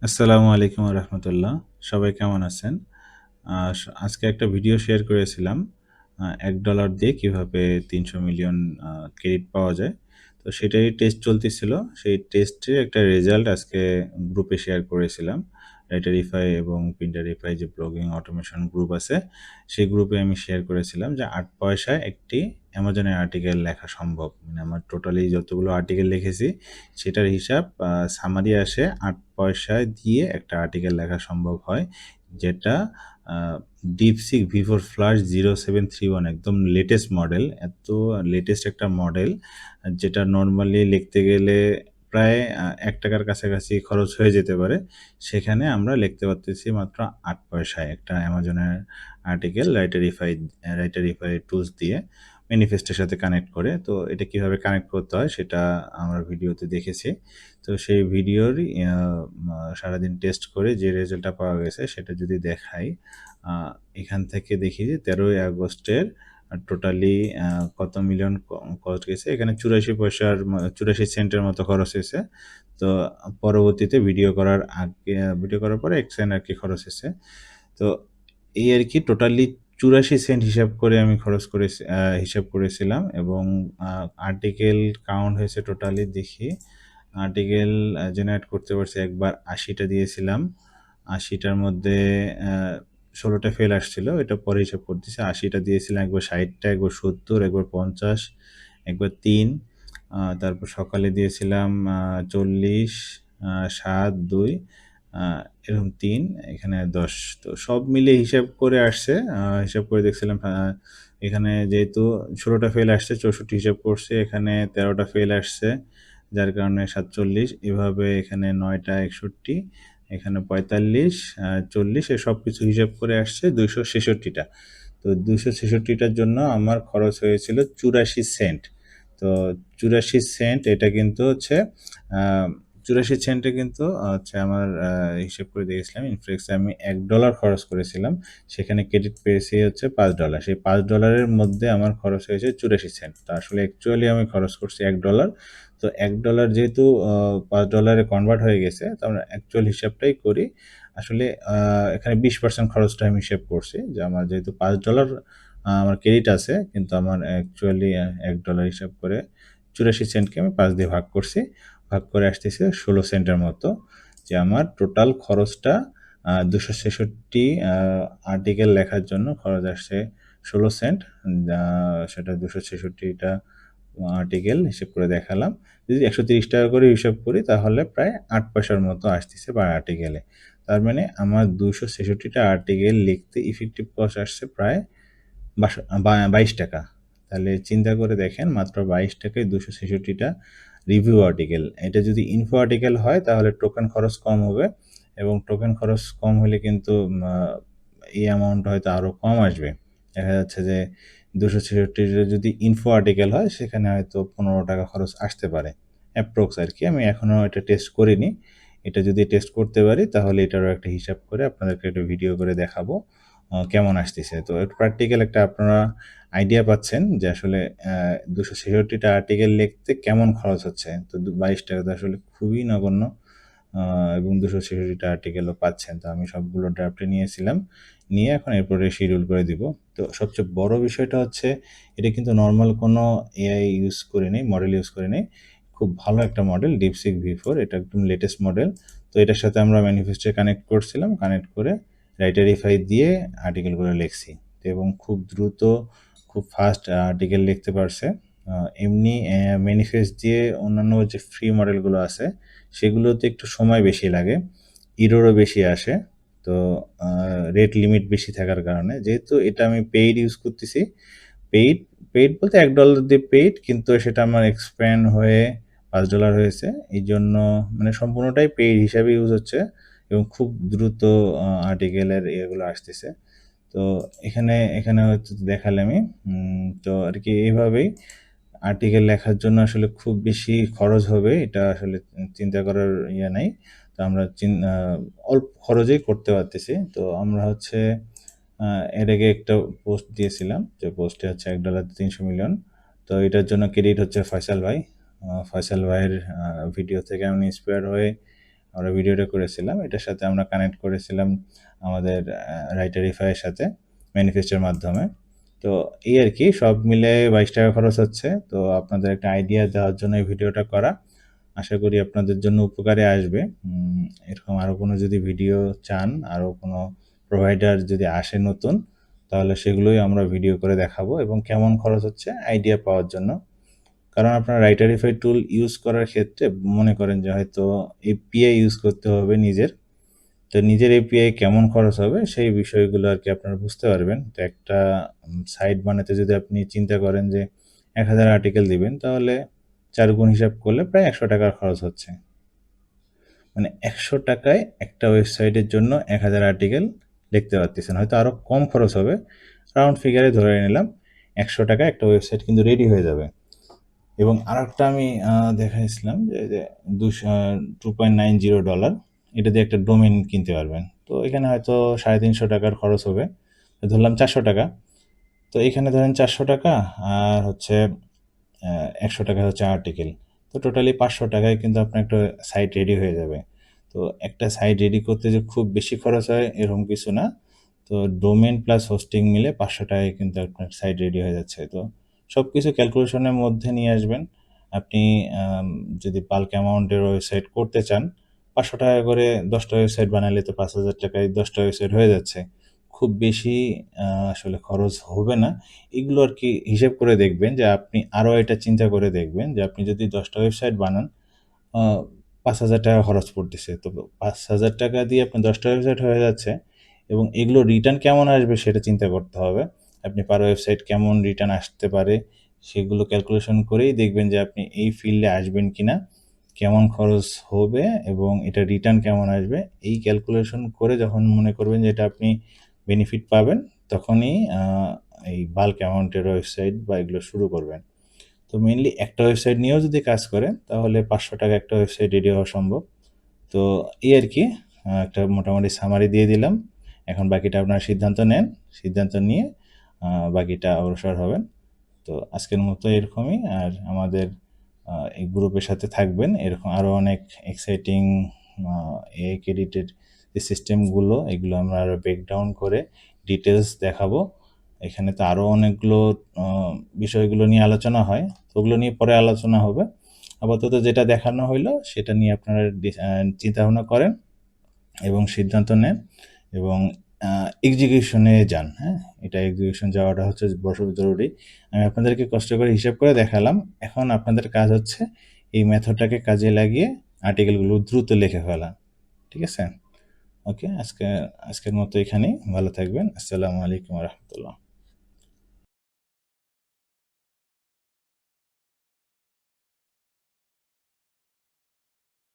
আসসালামু আলাইকুম রহমতুল্লাহ। সবাই কেমন আছেন? আজকে একটা ভিডিও শেয়ার করেছিলাম। $1 দিয়ে কিভাবে ৩০০ মিলিয়ন ক্রেডিট পাওয়া যায়। তো সেটারই টেস্ট চলতেছিল। সেই টেস্টের একটা রেজাল্ট আজকে গ্রুপে শেয়ার করেছিলাম। রাইটারিফাই এবং প্রিন্টারিফাই যে ব্লগিং অটোমেশন গ্রুপ আছে, সেই গ্রুপে আমি শেয়ার করেছিলাম যে ৮ পয়সায় একটি অ্যামাজনের আর্টিকেল লেখা সম্ভব। মানে আমার টোটালি যতগুলো আর্টিকেল লিখেছি সেটার হিসাব সামারি আসে ৮ পয়সায় দিয়ে একটা আর্টিকেল লেখা সম্ভব হয়। যেটা আ DeepSeek V4 Flash 0731 একদম লেটেস্ট মডেল। এত লেটেস্ট একটা মডেল যেটা নরমালি লিখতে গেলে প্রায় ৳১ কাছাকাছি খরচ হয়ে যেতে পারে। সেখানে আমরা লিখতে পারতেছি মাত্র ৮ পয়সায় একটা অ্যামাজনের আর্টিকেল রাইটারিফাই টুলস দিয়ে ম্যানিফেস্টের সাথে কানেক্ট করে। তো এটা কিভাবে কানেক্ট করতে হয় সেটা আমরা ভিডিওতে দেখেছি। তো সেই ভিডিওরই সারাদিন টেস্ট করে যে রেজাল্টটা পাওয়া গেছে সেটা যদি দেখাই, আ এখান থেকে দেখি যে ১৩ই আগস্টের টোটালি কত মিলিয়ন খরচ গেছে। এখানে ৮৪ সেন্টের মতো খরচ হয়েছে। তো পরবর্তীতে ভিডিও করার পরে ১ সেন্ট আরকি খরচ হইছে। তো এই আরকি টোটালি ৮৪ সেন্ট হিসাব করে আমি হিসাব করেছিলাম এবং আ আর্টিকেল কাউন্ট হয়েছে টোটালি দেখি। আর্টিকেল জেনারেট করতে পারছি একবার ৮০ টা দিয়েছিলাম। ৮০ টার মধ্যে আ ১৬ টা ফেল আসছিল। এটা পরে হিসাব করতেছি। ৮০ টা দিয়েছিলাম, একবার ৬০ টা, একবার ৭০, একবার ৫০, একবার ৩। তারপর সকালে দিয়েছিলাম ৪০, ৭, ২, আ এরকম ৩, এখানে ১০। তো সব মিলিয়ে হিসাব করে আসছে। হিসাব করে দেখছিলাম এখানে যেহেতু ১৬ টা ফেল আসছে, ৬৪ হিসাব করছি। এখানে ১৩ টা ফেল আসছে। যার কারণে ৪৭, এভাবে এখানে ৯ টা ৬১, এখানে ৪৫, ৪০, এ সবকিছু হিসাব করে আসছে ২৬৬ টা। তো ২৬৬ টার জন্য আমার খরচ হয়েছিল ৮৪ সেন্ট। তো ৮৪ সেন্ট এটা কিন্তু হচ্ছে আ ৮৪ সেন্টে কিন্তু হচ্ছে আমার হিসেব করে দেখেছিলাম ইনফ্লেক্সে আমি $১ খরচ করেছিলাম। সেখানে ক্রেডিট পেয়েছি হচ্ছে $৫। সেই $৫ এর মধ্যে আমার খরচ হয়েছে ৮৪ সেন্ট। তো আসলে অ্যাকচুয়ালি আমি খরচ করছি $১। তো $১ যেহেতু $৫ এ কনভার্ট হয়ে গেছে, তো আমরা অ্যাকচুয়াল হিসাবটাই করি। আসলে এখানে ২০% খরচটা আমি হিসেব করছি যে আমার যেহেতু $৫ আমার ক্রেডিট আছে, কিন্তু আমার অ্যাকচুয়ালি $১ হিসাব করে ৮৪ সেন্টকে আমি ৫ দিয়ে ভাগ করছি। ভাগ করে আসতেছে ১৬ সেন্টের মতো। যে আমার টোটাল খরচটা ২৬৬ আর্টিকেল লেখার জন্য খরচ আসছে ১৬ সেন্ট। আ সেটা ২৬৬ টা আর্টিকেল হিসেব করে দেখালাম। যদি ৳১৩০ করে হিসাব করি তাহলে প্রায় ৮ পয়সার মতো আসতেছে পার আর্টিকেলে। তার মানে আমার ২৬৬ টা আর্টিকেল লিখতে ইফেক্টিভ কস্ট আসছে প্রায় ৳২২। তাহলে চিন্তা করে দেখেন, মাত্র ৳২২ য় ২৬৬ টা রিভিউ আর্টিকেল। এটা যদি ইনফো আর্টিকেল হয় তাহলে টোকেন খরচ কম হবে এবং টোকেন খরচ কম হলে কিন্তু এই অ্যামাউন্ট হয়তো আরো কম আসবে। দেখা যাচ্ছে যে ২৬৬ টা যদি ইনফো আর্টিকেল হয় সেখানে হয়তো ৳১৫ খরচ আসতে পারে। অ্যাপ্রক্স আরকি। আমি এখনো এটা টেস্ট করিনি। এটা যদি টেস্ট করতে পারি তাহলে এটারও একটা হিসাব করে আপনাদেরকে একটা ভিডিও করে দেখাবো কেমন আসতেছে। তো প্র্যাকটিক্যাল একটা আপনারা আইডিয়া পাচ্ছেন যে আসলে ২৬৬ টা আর্টিকেল লিখতে কেমন খরচ হচ্ছে। তো ৳২২ তো আসলে খুবই নগণ্য। আ এবং ২৬৬ টা আর্টিকেলও পাচ্ছেন। তো আমি সবগুলো ড্রাফটে নিয়েছিলাম। নিয়ে এখন এরপরে শিডিউল করে দিব। তো সবচেয়ে বড় বিষয়টা হচ্ছে এটা কিন্তু নরমাল কোনো এআই ইউজ করিনি, মডেল ইউজ করিনি। খুব ভালো একটা মডেল DeepSeek V4, এটা একদম লেটেস্ট মডেল। তো এটার সাথে আমরা ম্যানিফেস্টে কানেক্ট করছিলাম। কানেক্ট করে রাইটারিফাই দিয়ে আর্টিকেলগুলো লিখছি। এবং খুব দ্রুত, খুব ফাস্ট আর্টিকেল লিখতে পারছে। আ এমনি ম্যানিফেস্ট দিয়ে অন্যান্য যে ফ্রি মডেলগুলো আছে সেগুলোতে একটু সময় বেশি লাগে। এররও বেশি আসে। তো আ রেট লিমিট বেশি থাকার কারণে, যেহেতু এটা আমি পেইড ইউজ করতেছি, পেইড, পেইড বলতে $১ দিয়ে পেইড, কিন্তু সেটা আমার এক্সপ্যান্ড হয়ে $৫ হয়েছে। এইজন্য মানে সম্পূর্ণটাই পেইড হিসাবে ইউজ হচ্ছে এবং খুব দ্রুত আর্টিকেলের ইয়েগুলো আসতেছে। তো এখানে হচ্ছে দেখালামই। তো আরকি এভাবেই আর্টিকেল লেখার জন্য আসলে খুব বেশি খরচ হবে এটা আসলে চিন্তা করার ইয়ে নাই। তো আমরা অল্প খরচেই করতে পারতেছি। তো আমরা হচ্ছে আ এর আগে একটা পোস্ট দিয়েছিলাম যে পোস্টে হচ্ছে $১ দিয়ে ৩০০ মিলিয়ন। তো এটার জন্য ক্রেডিট হচ্ছে ফয়সাল ভাই। ফয়সাল ভাইয়ের ভিডিও থেকে আমি ইন্সপায়ার হয়ে আমরা ভিডিওটা করেছিলাম। এটার সাথে আমরা কানেক্ট করেছিলাম আমাদের রাইটারিফাইয়ের সাথে ম্যানিফেস্টের মাধ্যমে। তো এই আর কি, সব মিলে 22 টাকা খরচ হচ্ছে। তো আপনাদের একটা আইডিয়া দেওয়ার জন্য এই ভিডিওটা করা। আশা করি আপনাদের জন্য উপকারে আসবে। এরকম আরও কোনো যদি ভিডিও চান, আরও কোনো প্রোভাইডার যদি আসে নতুন, তাহলে সেগুলোই আমরা ভিডিও করে দেখাবো এবং কেমন খরচ হচ্ছে আইডিয়া পাওয়ার জন্য। কারণ আপনার রাইটারিফাই টুল ইউজ করার ক্ষেত্রে মনে করেন যে হয়তো এপিআই ইউজ করতে হবে নিজের, তো নিজের এপিআই কেমন খরচ হবে সেই বিষয়গুলো আর কি আপনারা বুঝতে পারবেন। তো একটা সাইট বানাতে যদি আপনি চিন্তা করেন যে 1000 আর্টিকেল দিবেন, তাহলে 4 গুণ হিসাব করলে প্রায় 100 টাকার খরচ হচ্ছে। মানে 100 টাকায় একটা ওয়েবসাইটের জন্য 1000 আর্টিকেল লিখতে পারতেছেন। হয়তো আরও কম খরচ হবে, রাউন্ড ফিগারে ধরে নিলাম 100 টাকায় একটা ওয়েবসাইট কিন্তু রেডি হয়ে যাবে। এবং আরেকটা আমি দেখাইছিলাম যে $2.90, এটা দিয়ে একটা ডোমেইন কিনতে পারবেন। তো এখানে হয়তো 350 টাকার খরচ হবে, ধরলাম 400 টাকা। তো এখানে ধরেন 400 টাকা আর হচ্ছে 100 টাকা হচ্ছে আর্টিকেল। তো টোটালি 500 টাকায় কিন্তু আপনার একটা সাইট রেডি হয়ে যাবে। তো একটা সাইট রেডি করতে যে খুব বেশি খরচ হয় এরকম কিছু না। তো ডোমেন প্লাস হোস্টিং মিলে 500 টাকায় কিন্তু আপনার সাইট রেডি হয়ে যাচ্ছে। তো সব কিছু ক্যালকুলেশনের মধ্যে নিয়ে আসবেন। আপনি যদি বাল্ক অ্যামাউন্টের ওয়েবসাইট করতে চান, 500 টাকা করে 10টা ওয়েবসাইট বানালে তো 5000 টাকায় 10টা ওয়েবসাইট হয়ে যাচ্ছে। খুব বেশি আসলে খরচ হবে না। এগুলো আর কি হিসেব করে দেখবেন যে আপনি আরও এটা চিন্তা করে দেখবেন যে আপনি যদি 10টা ওয়েবসাইট বানান, 5,000 টাকা খরচ পড়তেছে। তো 5,000 টাকা দিয়ে আপনার 10টা ওয়েবসাইট হয়ে যাচ্ছে এবং এগুলো রিটার্ন কেমন আসবে সেটা চিন্তা করতে হবে। আপনি পার ওয়েবসাইট কেমন রিটার্ন আসতে পারে সেগুলো ক্যালকুলেশন করেই দেখবেন যে আপনি এই ফিল্ডে আসবেন কিনা, কেমন খরচ হবে এবং এটা রিটার্ন কেমন আসবে। এই ক্যালকুলেশন করে যখন মনে করবেন যে এটা আপনি বেনিফিট পাবেন, তখনই এই বাল্ক অ্যামাউন্টের ওয়েবসাইট বা এগুলো শুরু করবেন। তো মেইনলি একটা ওয়েবসাইট নিয়েও যদি কাজ করেন, তাহলে 500 টাকা একটা ওয়েবসাইট রেডি হওয়া সম্ভব। তো এই আর কি, একটা মোটামুটি সামারি দিয়ে দিলাম। এখন বাকিটা আপনারা সিদ্ধান্ত নেন। সিদ্ধান্ত নিয়ে বাকিটা অগ্রসর হবেন। তো আজকের মতো এরকমই। আর আমাদের এই গ্রুপের সাথে থাকবেন। এরকম আরও অনেক এক্সাইটিং এআই ক্রেডিটের যে সিস্টেমগুলো, এগুলো আমরা আরও ব্রেকডাউন করে ডিটেলস দেখাবো। এখানে তো আরও অনেকগুলো বিষয়গুলো নিয়ে আলোচনা হয়, তো ওগুলো নিয়ে পরে আলোচনা হবে। আপাতত যেটা দেখানো হইলো সেটা নিয়ে আপনারা চিন্তাভাবনা করেন এবং সিদ্ধান্ত নেন এবং এক্সিকিউশনে যান। হ্যাঁ, এটা এক্সিকিউশন যাওয়াটা হচ্ছে বড় জরুরি। আমি আপনাদেরকে কষ্ট করে হিসাব করে দেখালাম। এখন আপনাদের কাজ হচ্ছে এই মেথডটাকে কাজে লাগিয়ে আর্টিকেলগুলো দ্রুত লিখে ফেলা। ঠিক আছে? ওকে, আজকের মতো এখানেই। ভালো থাকবেন। আসসালামু আলাইকুম ওয়া রাহমাতুল্লাহ।